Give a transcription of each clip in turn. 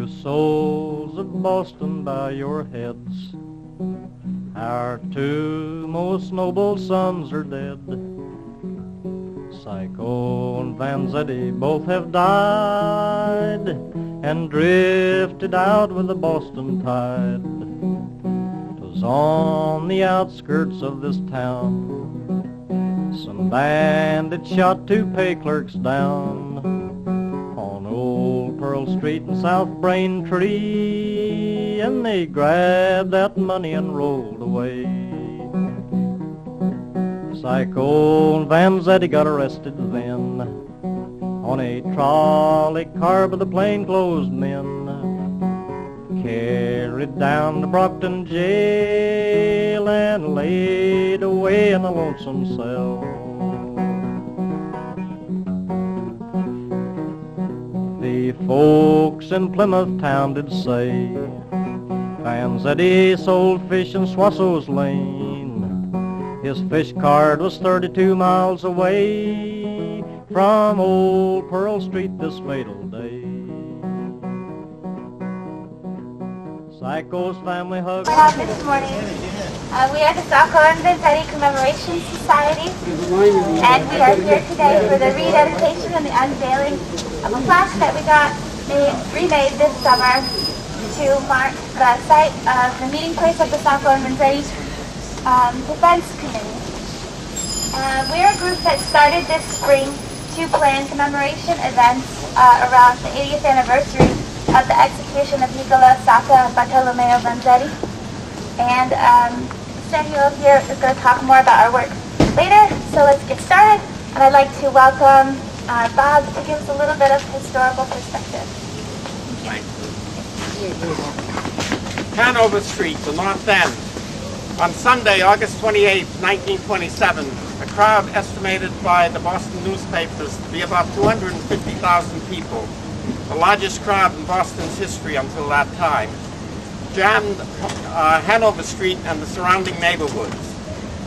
You souls of Boston, bow your heads. Our two most noble sons are dead. Sacco and Vanzetti both have died and drifted out with the Boston tide. 'Twas on the outskirts of this town some bandits shot two pay clerks down on Old Pearl Street in South Braintree, and they grabbed that money and rolled away. Sacco and Vanzetti got arrested then on a trolley car by the plainclothes men, carried down to Brockton jail and laid away in a lonesome cell. The folks in Plymouth town did say Vanzetti sold fish in Swasso's Lane. His fish cart was 32 miles away from Old Pearl Street this fatal day. Sacco's family hugged. This morning, we are the Sacco and Vanzetti Commemoration Society, and we are here today for the rededication and the unveiling of a plaque that we got remade this summer to mark the site of the meeting place of the Sacco and Vanzetti Defense Committee. We're a group that started this spring to plan commemoration events around the 80th anniversary of the execution of Nicola Sacco and Bartolomeo Vanzetti. And Samuel here is going to talk more about our work later, so let's get started. And I'd like to welcome Bob to give us a little bit of historical perspective. Thank you. Hanover Street, the North End. On Sunday, August 28, 1927, a crowd estimated by the Boston newspapers to be about 250,000 people, the largest crowd in Boston's history until that time, jammed Hanover Street and the surrounding neighborhoods.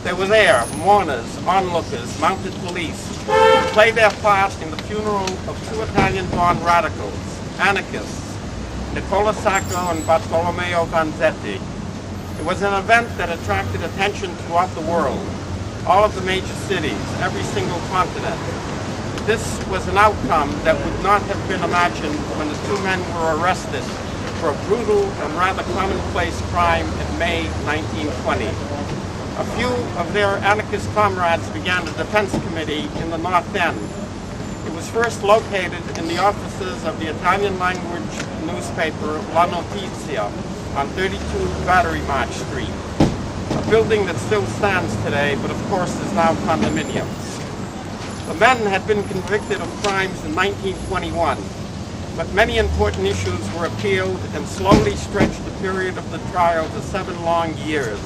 They were there, mourners, onlookers, mounted police, to play their part in the funeral of two Italian-born radicals, anarchists, Nicola Sacco and Bartolomeo Vanzetti. It was an event that attracted attention throughout the world, all of the major cities, every single continent. This was an outcome that would not have been imagined when the two men were arrested for a brutal and rather commonplace crime in May 1920. A few of their anarchist comrades began a defense committee in the North End. It was first located in the offices of the Italian-language newspaper La Notizia on 32 Battery March Street, a building that still stands today, but of course is now condominiums. The men had been convicted of crimes in 1921, but many important issues were appealed and slowly stretched the period of the trial to 7 long years.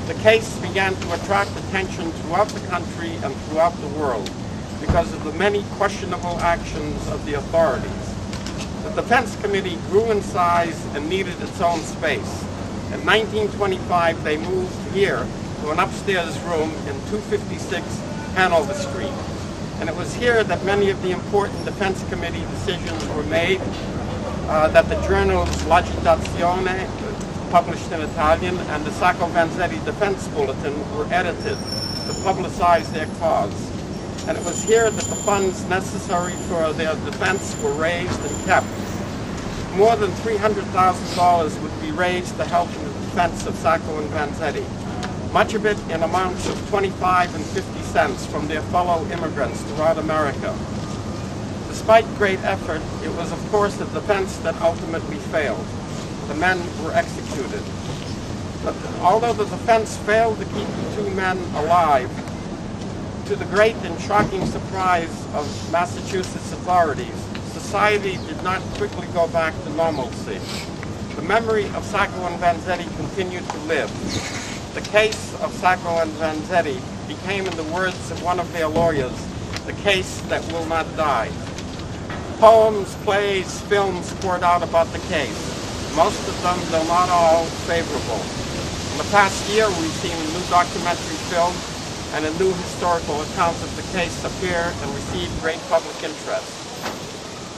The case began to attract attention throughout the country and throughout the world because of the many questionable actions of the authorities. The Defense Committee grew in size and needed its own space. In 1925, they moved here to an upstairs room in 256 Hanover Street. And it was here that many of the important Defense Committee decisions were made, that the journals L'Agitazione, published in Italian, and the Sacco Vanzetti Defense Bulletin were edited to publicize their cause. And it was here that the funds necessary for their defense were raised and kept. More than $300,000 would be raised to help in the defense of Sacco and Vanzetti, much of it in amounts of 25 and 50 cents from their fellow immigrants throughout America. Despite great effort, it was of course the defense that ultimately failed. The men were executed. But although the defense failed to keep the two men alive, to the great and shocking surprise of Massachusetts authorities, society did not quickly go back to normalcy. The memory of Sacco and Vanzetti continued to live. The case of Sacco and Vanzetti became, in the words of one of their lawyers, the case that will not die. Poems, plays, films poured out about the case. Most of them, though not all, favorable. In the past year, we've seen a new documentary film and a new historical account of the case appear and receive great public interest.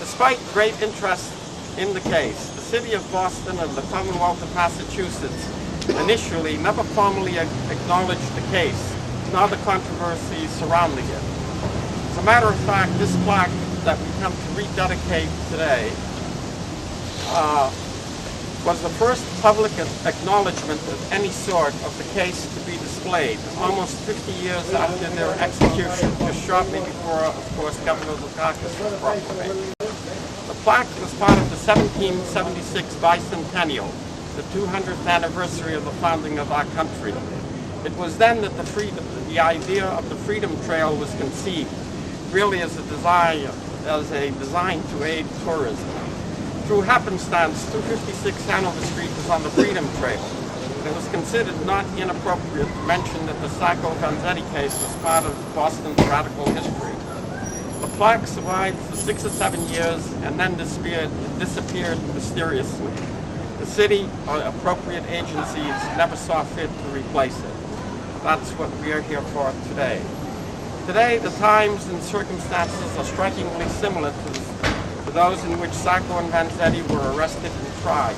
Despite great interest in the case. The City of Boston and the Commonwealth of Massachusetts initially never formally acknowledged the case, nor the controversy surrounding it. As a matter of fact, this plaque that we come to rededicate today was the first public acknowledgement of any sort of the case to be displayed, almost 50 years after their execution, just shortly before, of course, Governor Dukakis' proclamation. The plaque was part of the 1776 bicentennial, the 200th anniversary of the founding of our country. It was then that the idea of the Freedom Trail was conceived, really as a design to aid tourism. Through happenstance, 256 Hanover Street was on the Freedom Trail. It was considered not inappropriate to mention that the Sacco and Vanzetti case was part of Boston's radical history. The plaque survived for 6 or 7 years and then disappeared mysteriously. The city or appropriate agencies never saw fit to replace it. That's what we are here for today. Today, the times and circumstances are strikingly similar to those in which Sacco and Vanzetti were arrested and tried.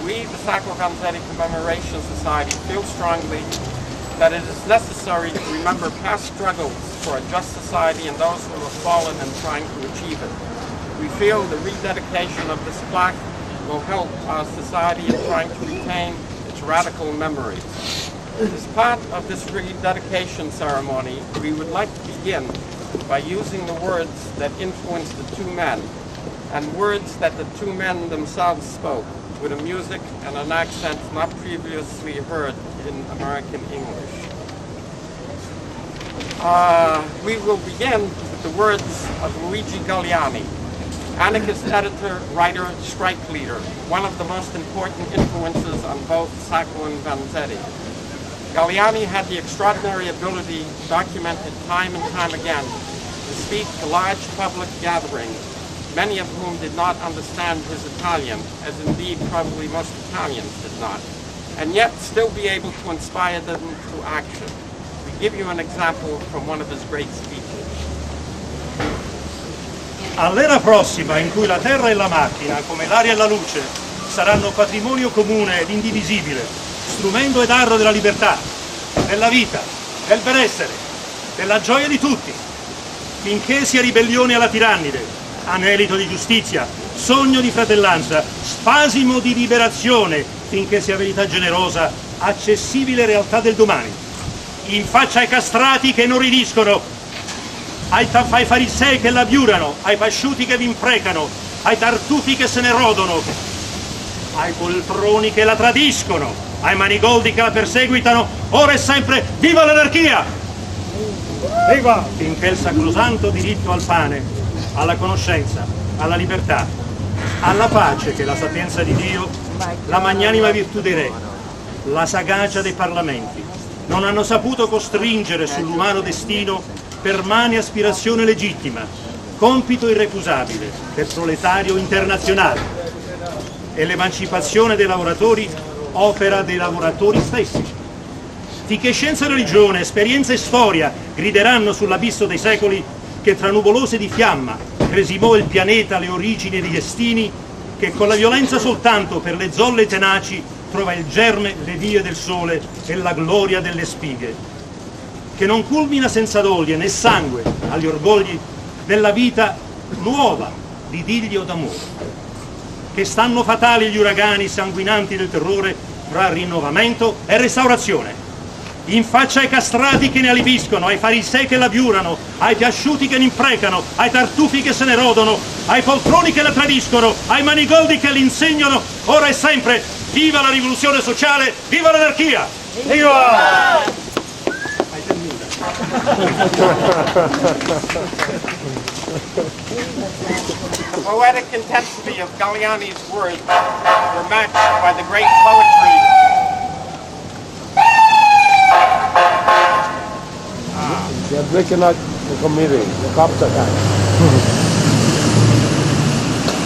We, the Sacco and Vanzetti Commemoration Society, feel strongly that it is necessary to remember past struggles for a just society and those who have fallen in trying to achieve it. We feel the rededication of this plaque will help our society in trying to retain its radical memories. As part of this rededication ceremony, we would like to begin by using the words that influenced the two men, and words that the two men themselves spoke, with a music and an accent not previously heard in American English. We will begin with the words of Luigi Galliani, anarchist editor, writer, strike leader, one of the most important influences on both Sacco and Vanzetti. Galliani had the extraordinary ability, documented time and time again, to speak to large public gatherings, many of whom did not understand his Italian, as indeed probably most Italians did not, and yet still be able to inspire them to action. We give you an example from one of his great speeches. All'era prossima, in cui la terra e la macchina, come l'aria e la luce, saranno patrimonio comune ed indivisibile, strumento ed arro della libertà, della vita, del benessere, della gioia di tutti, finché sia ribellione alla tirannide, anelito di giustizia, sogno di fratellanza, spasimo di liberazione, finché sia verità generosa, accessibile realtà del domani. In faccia ai castrati che inorridiscono, ai farisei che l'abbiurano, ai pasciuti che vi imprecano, ai tartufi che se ne rodono, ai poltroni che la tradiscono, ai manigoldi che la perseguitano, ora e sempre, viva l'anarchia! Viva! Finché il sacrosanto diritto al pane, alla conoscenza, alla libertà, alla pace che è la sapienza di Dio, la magnanima virtù dei re, la sagacia dei parlamenti, non hanno saputo costringere sull'umano destino per mani aspirazione legittima, compito irrecusabile del proletario internazionale, e l'emancipazione dei lavoratori opera dei lavoratori stessi. Finché scienza e religione, esperienza e storia grideranno sull'abisso dei secoli che tra nuvolose di fiamma resimò il pianeta le origini e i destini, che con la violenza soltanto per le zolle tenaci trova il germe, le vie del sole e la gloria delle spighe, che non culmina senza doglie né sangue agli orgogli della vita nuova di diglio d'amore, che stanno fatali gli uragani sanguinanti del terrore fra rinnovamento e restaurazione. In faccia ai castrati che ne aliviscono, ai farisei che l'abbiurano, ai piasciuti che ne imprecano, ai tartufi che se ne rodono, ai poltroni che la tradiscono, ai manigoldi che l'insegnano, ora e sempre, viva la rivoluzione sociale, viva l'anarchia! Viva! The poetic intensity of Galliani's words were matched by the great poetry They are breaking out the committee, the cops are coming.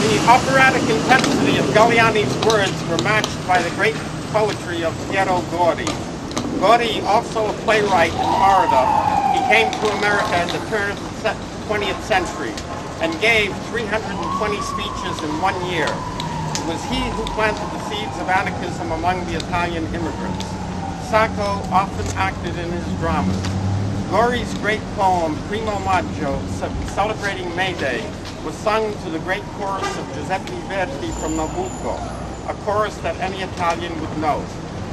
The operatic intensity of Galliani's words were matched by the great poetry of Piero Gordi. Gordi, also a playwright and orator, he came to America at the turn of 20th century and gave 320 speeches in 1 year. It was he who planted the seeds of anarchism among the Italian immigrants. Sacco often acted in his dramas. Gori's great poem, Primo Maggio, celebrating May Day, was sung to the great chorus of Giuseppe Verdi from Nabucco, a chorus that any Italian would know.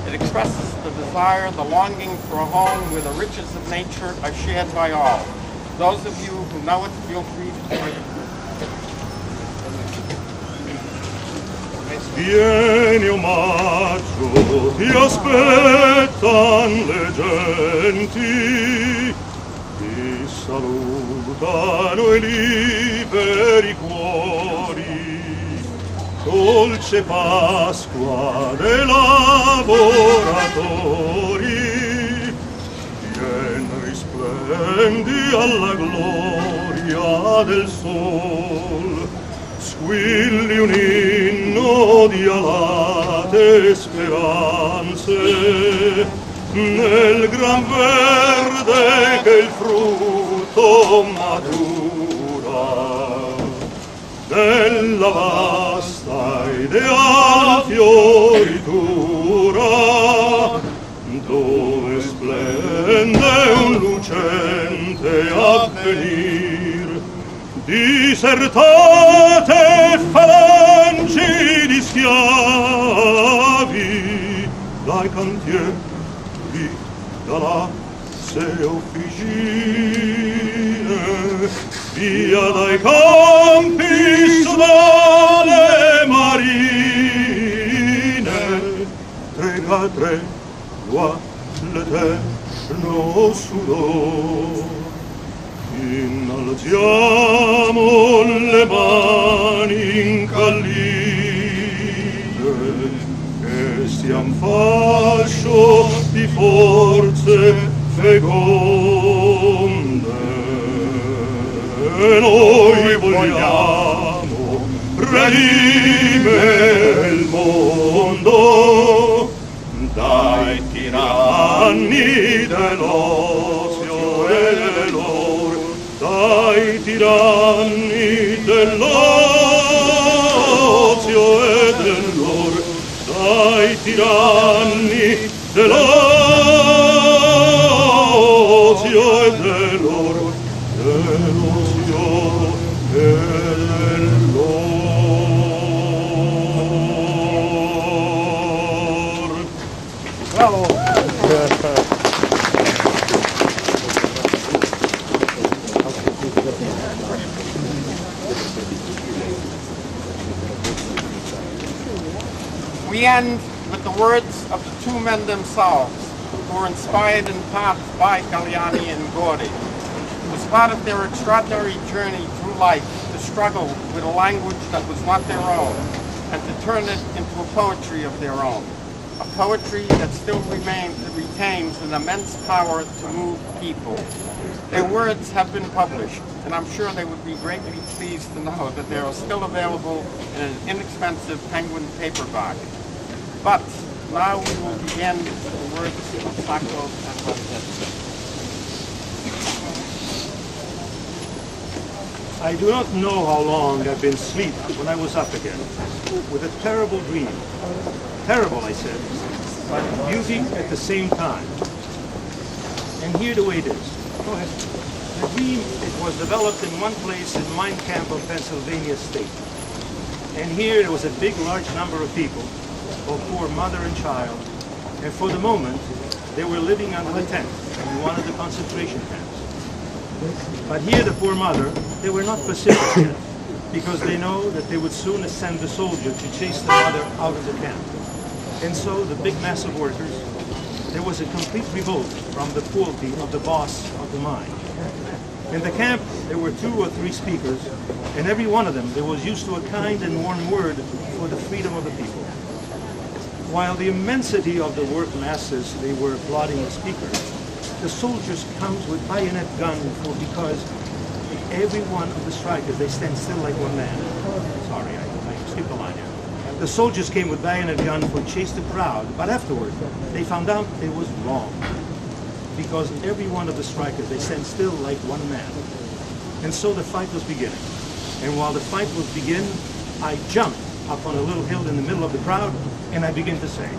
It expresses the desire, the longing for a home where the riches of nature are shared by all. Those of you who know it, feel free to play it. Vieni omaggio, ti aspettan le genti, ti salutano i liberi cuori, dolce Pasqua dei lavoratori, vien risplendi alla gloria del sol, squilli un inno di alate speranze nel gran verde che il frutto madura della vasta ideal fioritura dove splende un lucente avvenir. Disertate falangi di schiavi dai cantieri, dall'asse officine, via dai campi dalle marine, trega tregua l'eterno sudor. Innalziamo le mani incalline e stiam fascio di forze feconde. E noi vogliamo redimere il mondo dai tiranni dell'ozio e dell'oro, dai tiranni dell'ozio e dell'or, dai tiranni dell'ozio e dell'or, dell'ozio e dell'or. Bravo! We end with the words of the two men themselves, who were inspired in part by Galliani and Gori. It was part of their extraordinary journey through life to struggle with a language that was not their own, and to turn it into a poetry of their own. A poetry that still retains an immense power to move people. Their words have been published, and I'm sure they would be greatly pleased to know that they are still available in an inexpensive Penguin paperback. But now we will begin with the words of Sacco and Vanzetti. I do not know how long I've been asleep when I was up again, with a terrible dream. Terrible, I said, but beauty at the same time. And here the way it is. Go ahead. The dream, it was developed in one place in Mein Camp of Pennsylvania State. And here there was a big, large number of people, both poor mother and child, and for the moment, they were living under the tent in one of the concentration camps. But here the poor mother, they were not pacific yet, because they know that they would soon send the soldier to chase the mother out of the camp. And so the big mass of workers, there was a complete revolt from the cruelty of the boss of the mine. In the camp, there were 2 or 3 speakers, and every one of them, there was used to a kind and warm word for the freedom of the people. While the immensity of the work masses, they were applauding the speakers, the soldiers comes with bayonet gun because every one of the strikers, they stand still like one man. Sorry, I skipped the line here. The soldiers came with bayonet gun to chase the crowd, but afterward, they found out it was wrong. Because every one of the strikers, they stand still like one man. And so the fight was beginning. And while the fight was beginning, I jumped up on a little hill in the middle of the crowd, and I began to say,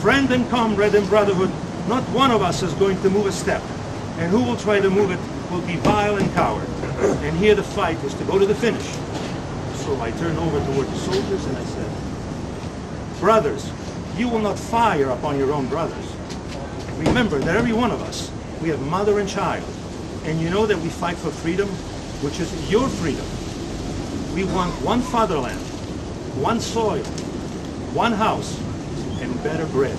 "Friend and comrade and brotherhood, not one of us is going to move a step, and who will try to move it will be vile and coward. And here the fight is to go to the finish." So I turned over toward the soldiers and I said, "Brothers, you will not fire upon your own brothers. Remember that every one of us, we have mother and child, and you know that we fight for freedom, which is your freedom. We want one fatherland, one soil, one house, and better bread."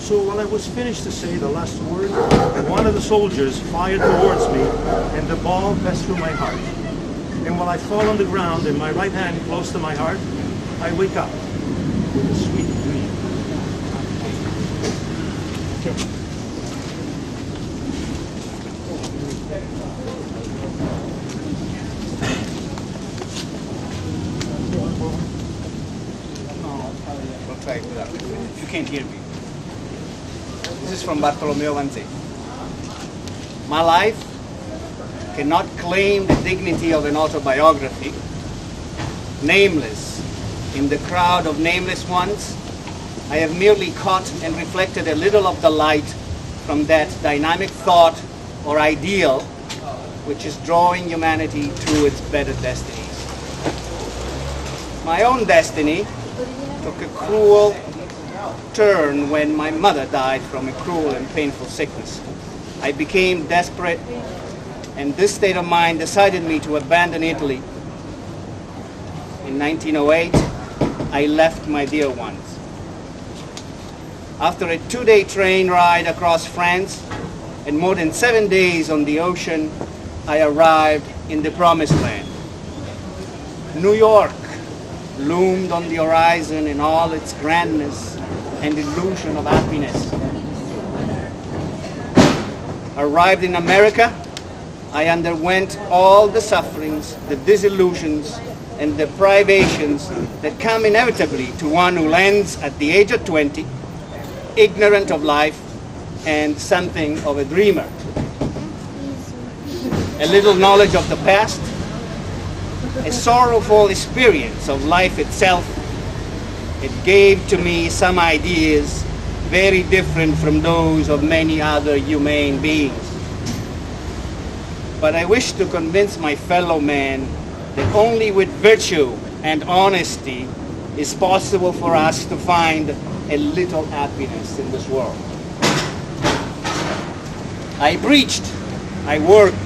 So while I was finished to say the last word, one of the soldiers fired towards me, and the ball passed through my heart. And while I fall on the ground and my right hand close to my heart, I wake up with a sweet dream. If you can't hear me. This is from Bartolomeo Vanzetti. My life cannot claim the dignity of an autobiography. Nameless, in the crowd of nameless ones, I have merely caught and reflected a little of the light from that dynamic thought or ideal which is drawing humanity to its better destinies. My own destiny took a cruel turn when my mother died from a cruel and painful sickness. I became desperate, and this state of mind decided me to abandon Italy. In 1908, I left my dear ones. After a 2-day train ride across France and more than 7 days on the ocean, I arrived in the promised land. New York loomed on the horizon in all its grandness and illusion of happiness. Arrived in America, I underwent all the sufferings, the disillusions, and the privations that come inevitably to one who lands at the age of 20, ignorant of life and something of a dreamer. A little knowledge of the past, a sorrowful experience of life itself. It gave to me some ideas very different from those of many other humane beings. But I wish to convince my fellow man that only with virtue and honesty is possible for us to find a little happiness in this world. I preached, I worked,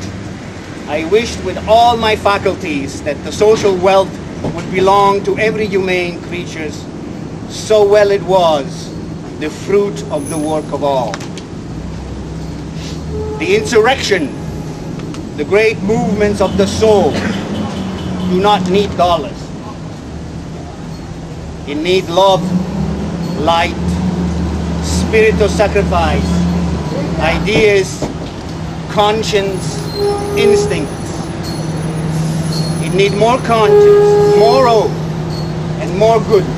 I wished with all my faculties that the social wealth would belong to every humane creature. So well it was, the fruit of the work of all. The insurrection, the great movements of the soul, do not need dollars. It needs love, light, spirit of sacrifice, ideas, conscience, instincts. It needs more conscience, more hope, and more goodness.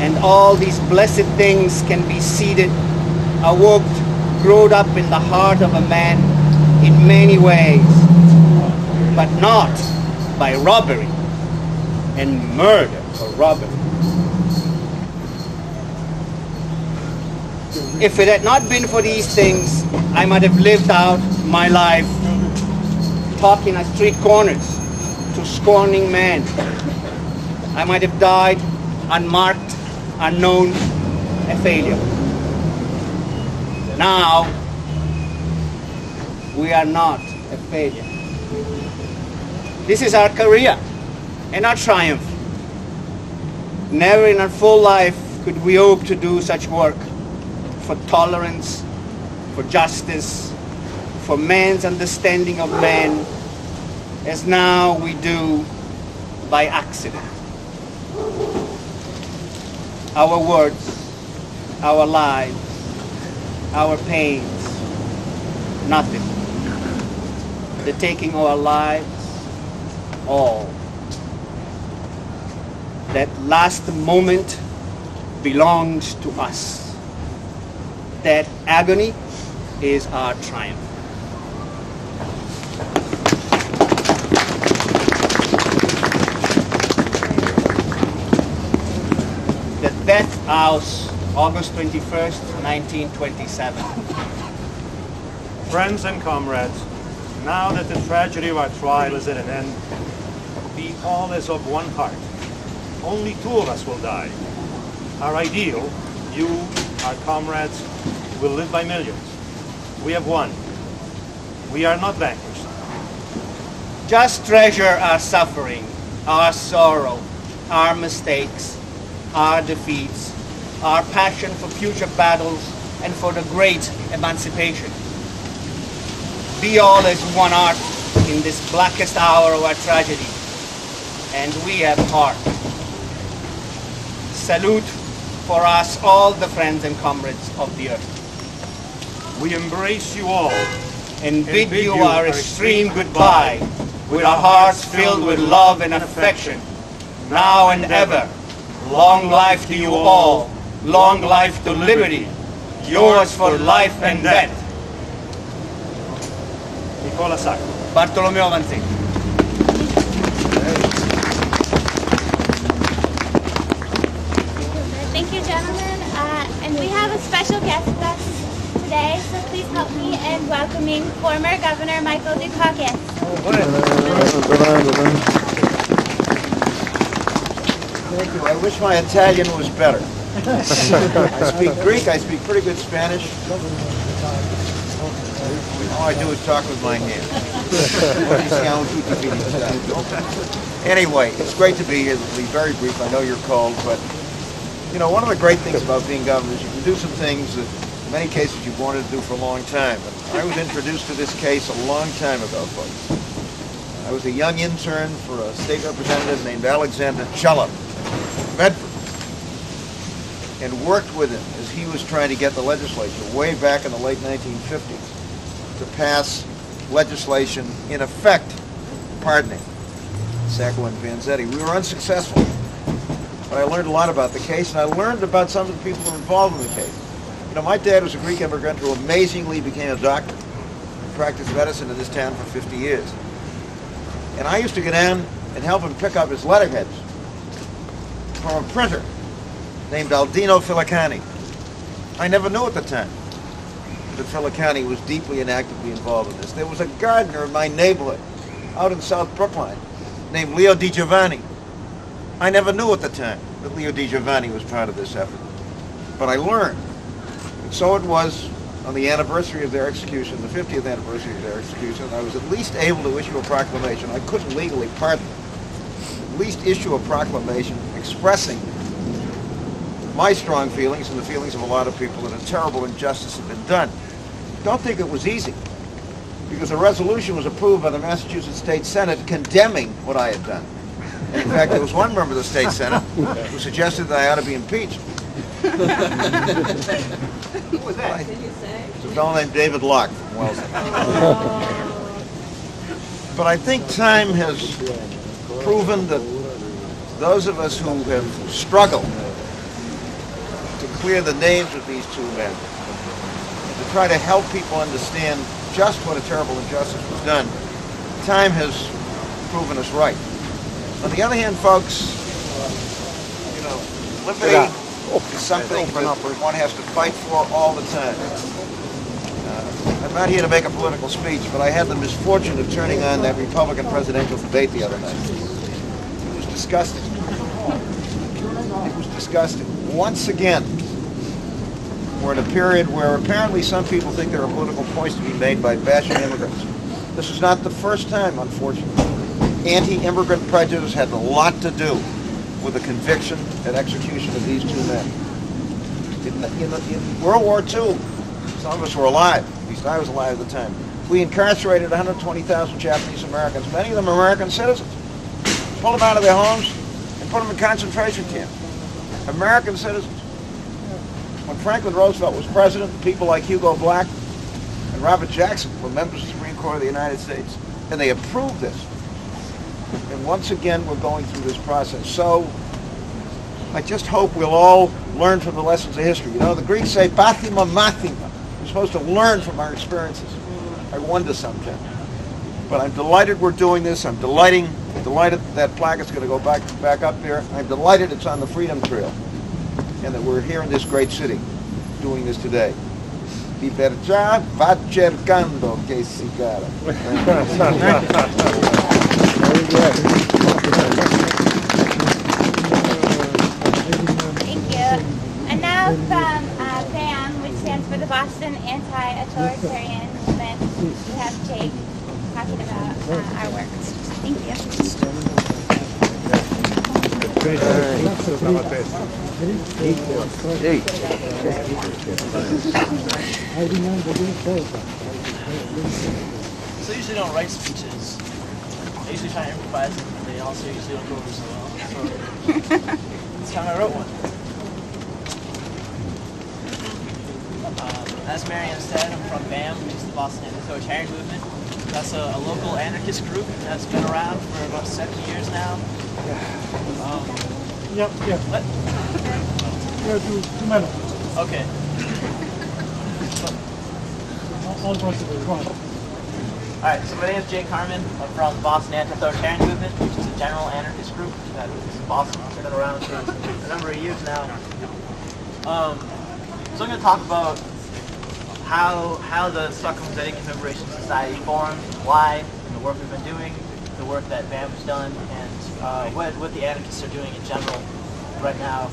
And all these blessed things can be seeded, awoke, growed up in the heart of a man in many ways, but not by robbery and murder or robbery. If it had not been for these things, I might have lived out my life talking at street corners to scorning men. I might have died unmarked, unknown, a failure. Now, we are not a failure. This is our career and our triumph. Never in our full life could we hope to do such work for tolerance, for justice, for man's understanding of man, as now we do by accident. Our words, our lives, our pains, nothing. The taking of our lives, all. That last moment belongs to us. That agony is our triumph. House, August 21st, 1927. Friends and comrades, now that the tragedy of our trial is at an end, be all as of one heart. Only two of us will die. Our ideal, you, our comrades, will live by millions. We have won. We are not vanquished. Just treasure our suffering, our sorrow, our mistakes, our defeats, our passion for future battles, and for the great emancipation. Be all as one heart in this blackest hour of our tragedy, and we have heart. Salute for us all the friends and comrades of the earth. We embrace you all And bid you our extreme goodbye, with our hearts filled with love and affection, now and ever. Long life to you all, long life to liberty, yours for life and death. Nicola Sacco. Bartolomeo Vanzetti. Thank you, gentlemen. And we have a special guest with us today, so please help me in welcoming former Governor Michael Dukakis. Thank you. I wish my Italian was better. I speak Greek, I speak pretty good Spanish. All I do is talk with my hands. Anyway, it's great to be here. It'll be very brief. I know you're cold, but you know, one of the great things about being governor is you can do some things that in many cases you've wanted to do for a long time. And I was introduced to this case a long time ago, folks. I was a young intern for a state representative named Alexander Chella, Medford, and worked with him as he was trying to get the legislature way back in the late 1950s to pass legislation in effect pardoning Sacco and Vanzetti. We were unsuccessful, but I learned a lot about the case, and I learned about some of the people who were involved in the case. You know, my dad was a Greek immigrant who amazingly became a doctor and practiced medicine in this town for 50 years. And I used to go down and help him pick up his letterheads from a printer named Aldino Filicani. I never knew at the time that Filicani was deeply and actively involved in this. There was a gardener in my neighborhood out in South Brookline named Leo Di Giovanni. I never knew at the time that Leo Di Giovanni was part of this effort, but I learned. And so it was on the anniversary of their execution, the 50th anniversary of their execution, I was at least able to issue a proclamation. I couldn't legally pardon them. At least issue a proclamation expressing my strong feelings and the feelings of a lot of people that a terrible injustice had been done. Don't think it was easy, because a resolution was approved by the Massachusetts State Senate condemning what I had done. And in fact, there was one member of the State Senate who suggested that I ought to be impeached. Who was that? It's a fellow named David Locke from Wellesley. But I think time has proven that those of us who have struggled to clear the names of these two men, to try to help people understand just what a terrible injustice was done, time has proven us right. On the other hand, folks, you know, liberty is something that one has to fight for all the time. I'm not here to make a political speech, but I had the misfortune of turning on that Republican presidential debate the other night. It was disgusting. It was disgusting. Once again, we're in a period where apparently some people think there are political points to be made by bashing immigrants. This is not the first time, unfortunately. Anti-immigrant prejudice had a lot to do with the conviction and execution of these two men. In World War II, some of us were alive, at least I was alive at the time. We incarcerated 120,000 Japanese Americans, many of them American citizens. Pulled them out of their homes and put them in concentration camps. American citizens. When Franklin Roosevelt was president, people like Hugo Black and Robert Jackson were members of the Supreme Court of the United States, and they approved this. And once again, we're going through this process. So I just hope we'll all learn from the lessons of history. You know, the Greeks say, pathima mathima. We're supposed to learn from our experiences. I wonder sometimes. But I'm delighted we're doing this. I'm delighted that plaque is going to go back up there. I'm delighted it's on the Freedom Trail. and that we're here in this great city doing this today. Di perciò va cercando che si cara. Thank you. And now from BAM, which stands for the Boston Anti-Authoritarian Movement, we have Jake talking about our work. Thank you. So I usually don't write speeches. I usually try and improvise them, but they also usually don't go over so well. So this time I wrote one. As Marianne said, I'm from BAM, which is the Boston Anti-Authoritarian Movement. That's a local anarchist group that's been around for about 7 years now. What? Two minutes. Okay. All possible. Go on. Alright, so my name is Jake Harmon. I'm from the Boston Anti-Authoritarian Movement, which is a general anarchist group that is in Boston. It's been around for a number of years now. So I'm going to talk about how the Sacco and Vanzetti Commemoration Society formed, why, and the work we've been doing, the work that BAM's done, and what the anarchists are doing in general right now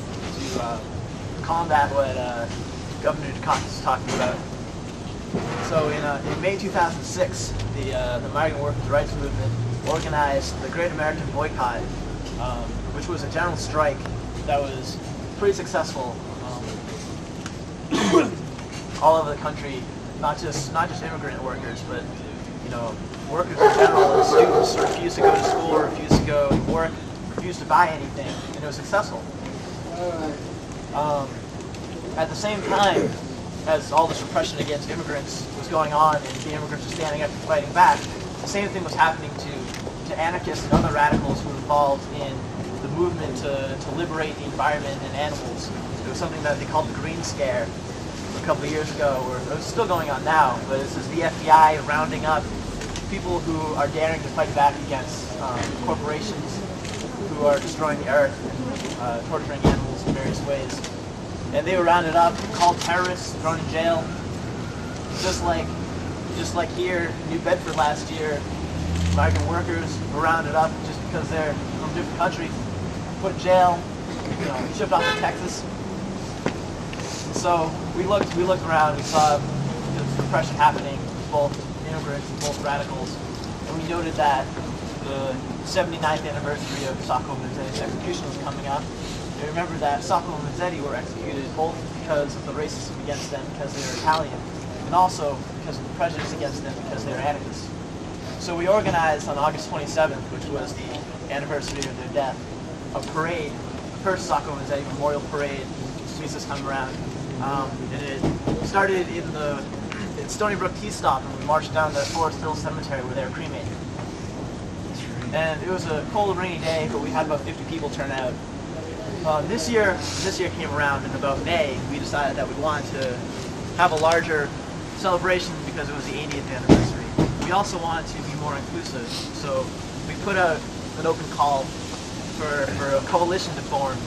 to combat what Governor Dukakis is talking about. So in May 2006, the migrant workers' rights movement organized the Great American Boycott, which was a general strike that was pretty successful all over the country. Not just immigrant workers, but workers in general. Students refused to go to school, refused to go to work, refused to buy anything, and it was successful. At the same time as all this repression against immigrants was going on and the immigrants were standing up and fighting back, the same thing was happening to anarchists and other radicals who were involved in the movement to liberate the environment and animals. It was something that they called the Green Scare a couple of years ago, or it was still going on now, but this is the FBI rounding up people who are daring to fight back against corporations who are destroying the earth and torturing animals in various ways. And they were rounded up, called terrorists, thrown in jail. Just like here in New Bedford last year, migrant workers were rounded up just because they're from a different country, put in jail, shipped off to Texas. And so we looked around, we saw this repression happening with both immigrants and both radicals, and we noted that the 79th anniversary of Sacco and Vanzetti's execution was coming up. And remember that Sacco and Vanzetti were executed both because of the racism against them because they were Italian, and also because of the prejudice against them because they were anarchists. So we organized on August 27th, which was the anniversary of their death, a parade, the first Sacco and Vanzetti Memorial Parade, since this time around. And it started in Stony Brook Tea Stop, and we marched down to Forest Hill Cemetery where they were cremated. And it was a cold and rainy day, but we had about 50 people turn out. This year came around in about May. We decided that we wanted to have a larger celebration because it was the 80th anniversary. We also wanted to be more inclusive, so we put out an open call for a coalition to form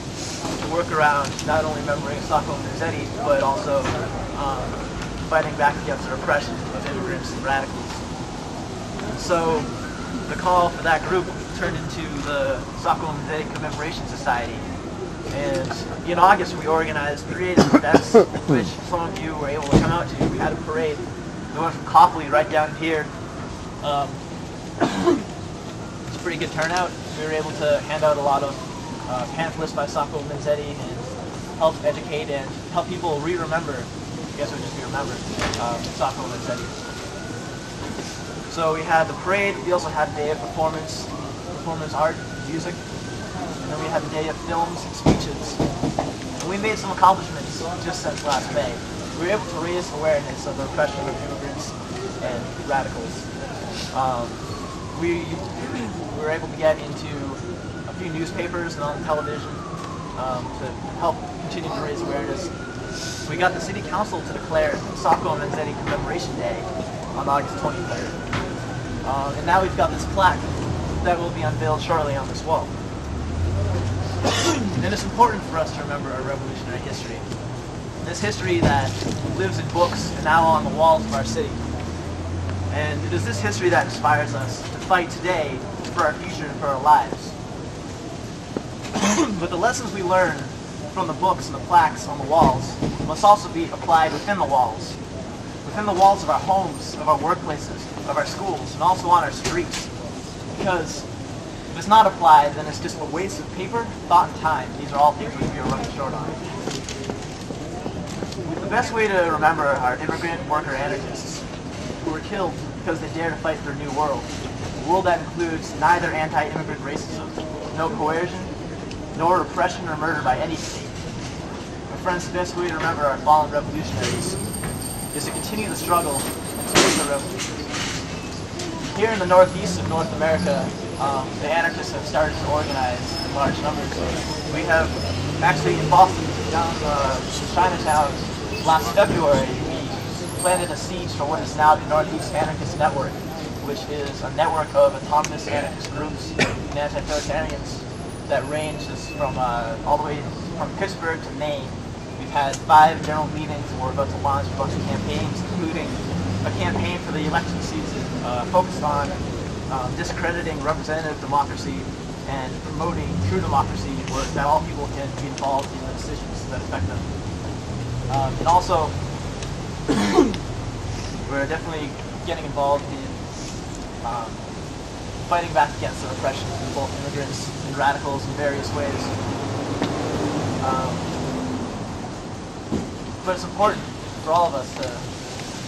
to work around not only remembering Sacco and Vanzetti, but also fighting back against the repression of immigrants and radicals. So the call for that group turned into the Sacco and Vanzetti Commemoration Society. And in August, we organized creative events, which some of you were able to come out to. We had a parade. We went from Copley right down here. It's a pretty good turnout. We were able to hand out a lot of pamphlets by Sacco and Vanzetti and help educate and help people re-remember, I guess it would just be remembered, Sacco and Vanzetti. So we had the parade. We also had a day of performance art, music. And then we had a day of films and speeches. And we made some accomplishments just since last May. We were able to raise awareness of the repression of immigrants and radicals. We were able to get into a few newspapers and on television to help continue to raise awareness. We got the City Council to declare Sacco and Vanzetti Commemoration Day on August 23rd. And now we've got this plaque that will be unveiled shortly on this wall. And it's important for us to remember our revolutionary history. This history that lives in books and now on the walls of our city. And it is this history that inspires us to fight today for our future and for our lives. But the lessons we learn from the books and the plaques on the walls must also be applied within the walls. Within the walls of our homes, of our workplaces, of our schools, and also on our streets. Because if it's not applied, then it's just a waste of paper, thought, and time. These are all things we are running short on. The best way to remember our immigrant worker anarchists who were killed because they dared to fight for a new world. A world that includes neither anti-immigrant racism, no coercion, nor repression or murder by any state. My friends, the best way to remember our fallen revolutionaries is to continue the struggle towards the revolution. Here in the northeast of North America, the anarchists have started to organize in large numbers. We have actually in Boston, down in Chinatown, last February, we planted a siege for what is now the Northeast Anarchist Network, which is a network of autonomous anarchist groups and anti-authoritarians that ranges from all the way from Pittsburgh to Maine. We've had 5 general meetings and we're about to launch a bunch of campaigns, including a campaign for the election season focused on discrediting representative democracy and promoting true democracy where that all people can be involved in the decisions that affect them. And also, we're definitely getting involved in fighting back against the repression of both immigrants and radicals in various ways. But it's important for all of us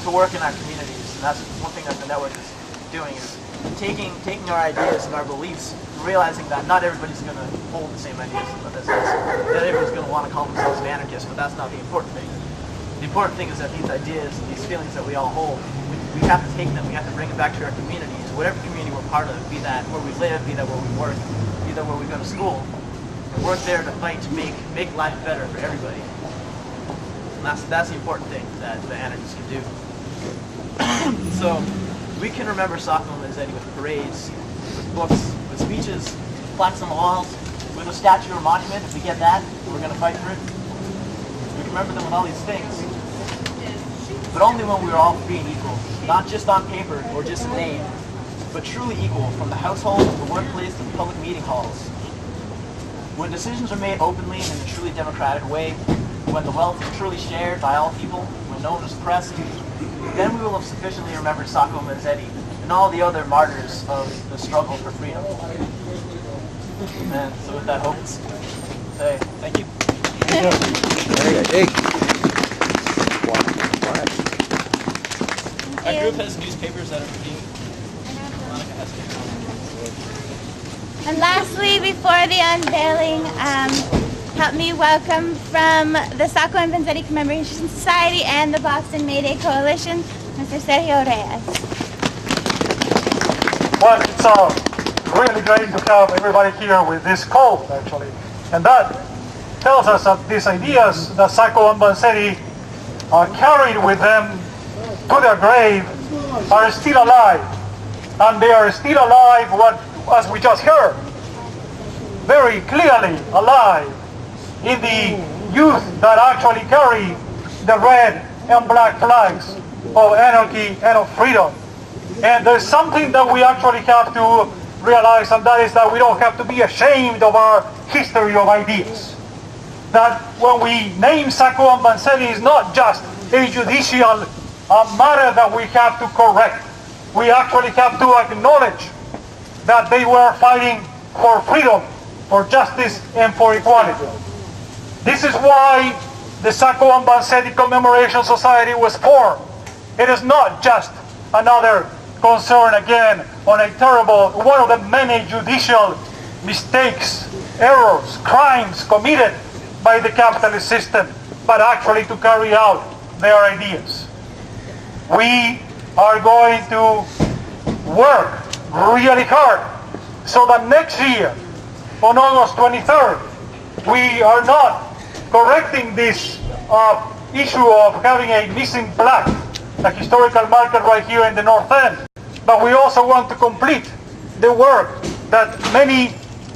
to work in our communities, and that's one thing that the network is doing, is taking our ideas and our beliefs, realizing that not everybody's going to hold the same ideas as us. Not everybody's going to want to call themselves an anarchist, but that's not the important thing. The important thing is that these ideas and these feelings that we all hold, we have to take them, we have to bring it back to our communities, whatever community we're part of, be that where we live, be that where we work, be that where we go to school, and work there to fight to make life better for everybody. And that's the important thing that the anarchists can do. So we can remember Sacco and Vanzetti with parades, with books, with speeches, plaques on the walls, with a statue or monument. If we get that, we're going to fight for it. We can remember them with all these things. But only when we're all free and equal, not just on paper or just in name, but truly equal from the household, the workplace, to the public meeting halls. When decisions are made openly and in a truly democratic way, when the wealth is truly shared by all people, when no one is oppressed, then we will have sufficiently remembered Sacco and Vanzetti and all the other martyrs of the struggle for freedom. And so with that hope, say thank you. Our group has newspapers that are being... And lastly, before the unveiling, help me welcome from the Sacco and Vanzetti Commemoration Society and the Boston May Day Coalition, Mr. Sergio Reyes. Well, it's really great to have everybody here with this cold, actually. And that tells us that these ideas that Sacco and Vanzetti carried with them to their grave are still alive. And they are still alive, as we just heard, very clearly alive in the youth that actually carry the red and black flags of anarchy and of freedom. And there's something that we actually have to realize, and that is that we don't have to be ashamed of our history of ideas. That when we name Sacco and Vanzetti is not just a judicial matter that we have to correct. We actually have to acknowledge that they were fighting for freedom, for justice, and for equality. This is why the Sacco and Vanzetti Commemoration Society was formed. It is not just another concern, again, on a terrible, one of the many judicial mistakes, errors, crimes committed by the capitalist system, but actually to carry out their ideas. We are going to work really hard so that next year, on August 23rd, we are not correcting this issue of having a missing plaque, a historical marker right here in the North End, but we also want to complete the work that many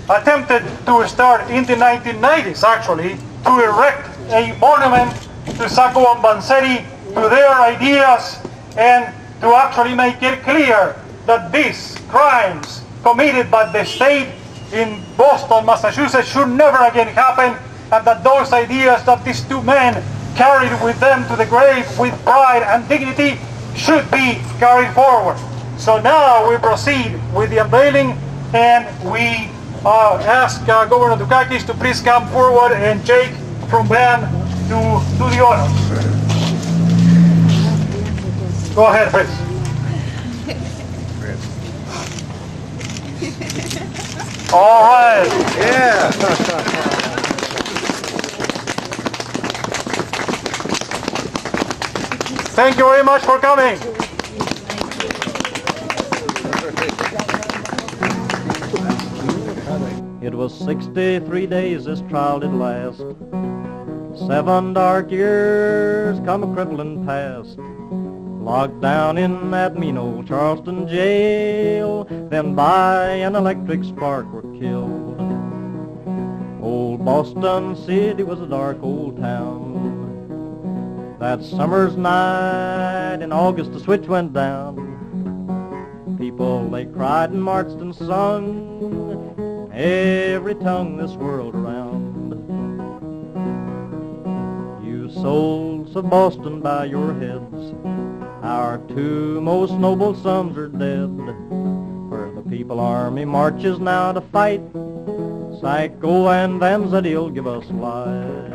attempted to start in the 1990s, actually, to erect a monument to Sacco and Vanzetti, to their ideas, and to actually make it clear that these crimes committed by the state in Boston, Massachusetts should never again happen, and that those ideas that these two men carried with them to the grave with pride and dignity should be carried forward. So now we proceed with the unveiling, and we ask Governor Dukakis to please come forward, and Jake from BAN to do the honors. Go ahead, please. All right. Yeah. Thank you very much for coming. It was 63 days this trial did last. 7 dark years come a-crippling past. Locked down in that mean old Charleston jail, then by an electric spark were killed. Old Boston City was a dark old town. That summer's night in August the switch went down. People, they cried and marched and sung, every tongue this world around. You souls of Boston, bow your heads, our 2 most noble sons are dead. Where the People Army marches now to fight, Sacco and Vanzetti'll give us life.